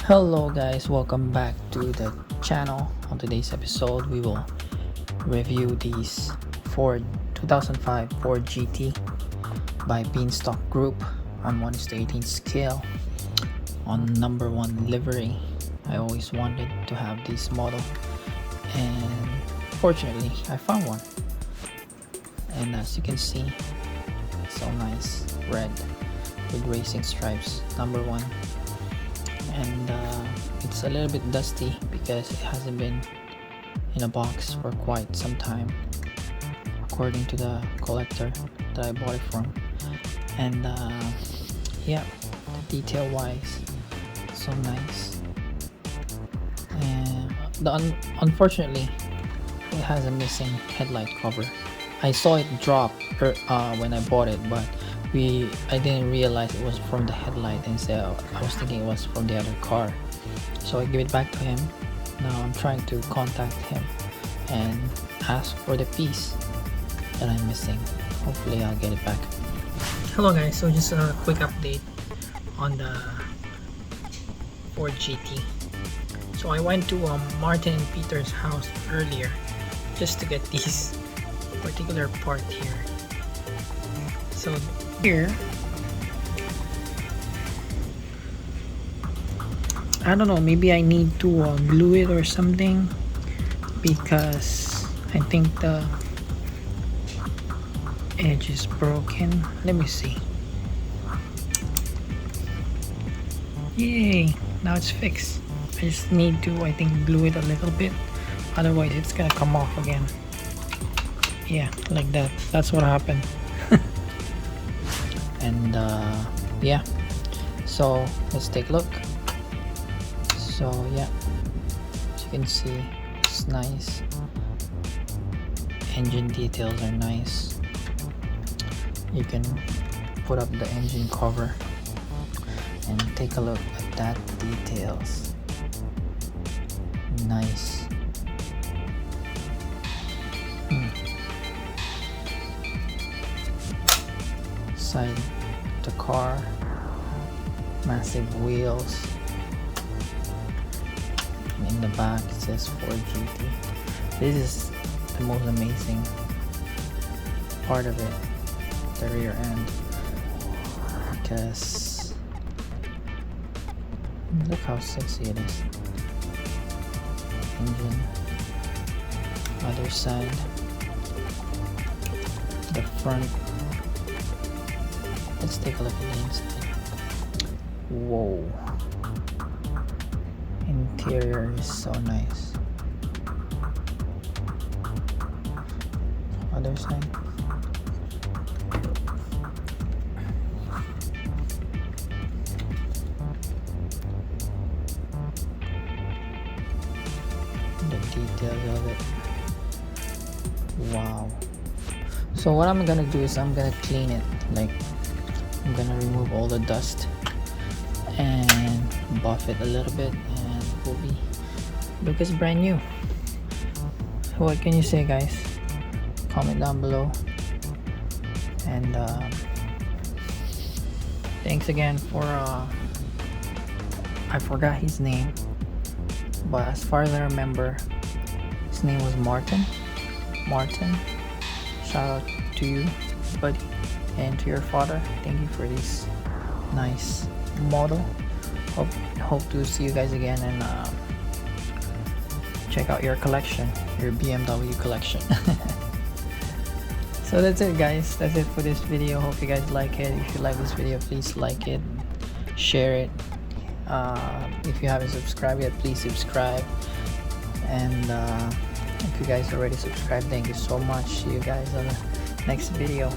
Hello guys, welcome back to the channel. On today's episode we will review these Ford 2005 Ford GT by BEANSTALK Group on 1:18 scale on number 1 livery. I always wanted to have this model and fortunately I found one, and as you can see, so nice, red with racing stripes, number 1. And it's a little bit dusty because it hasn't been in a box for quite some time, according to the collector that I bought it from. And yeah, the detail wise, so nice. And unfortunately it has a missing headlight cover. I saw it drop when I bought it, but I didn't realize it was from the headlight, and so I was thinking it was from the other car. So I give it back to him. Now I'm trying to contact him and ask for the piece that I'm missing. Hopefully I'll get it back. Hello guys, so just a quick update on the Ford GT. So I went to Martin and Peter's house earlier just to get this particular part here. So here, I don't know, maybe I need to glue it or something, because I think the edge is broken. Let me see. Yay, now it's fixed. I just need to, I think, glue it a little bit, otherwise it's gonna come off again. Yeah, like that. That's what happened. And yeah, so let's take a look. So yeah, as you can see, it's nice. Engine details are nice. You can put up the engine cover and take a look at that details. Nice. Side the car, massive wheels, and in the back it says Ford GT. This is the most amazing part of it, the rear end, because look how sexy it is. Engine, other side, the front. Let's take a look at the inside. Whoa. Interior is so nice. Other side. The details of it. Wow. So what I'm gonna do is I'm gonna clean it. Like, I'm gonna remove all the dust and buff it a little bit, and it will be look as brand new. What can you say, guys? Comment down below. And thanks again for I forgot his name, but as far as I remember, his name was Martin. Shout out to you, buddy, and to your father. Thank you for this nice model. Hope to see you guys again, and check out your collection, your BMW collection. So that's it, guys. That's it for this video. Hope you guys like it. If you like this video, please like it, share it. If you haven't subscribed yet, please subscribe. And if you guys already subscribed, thank you so much. See you guys on the next video.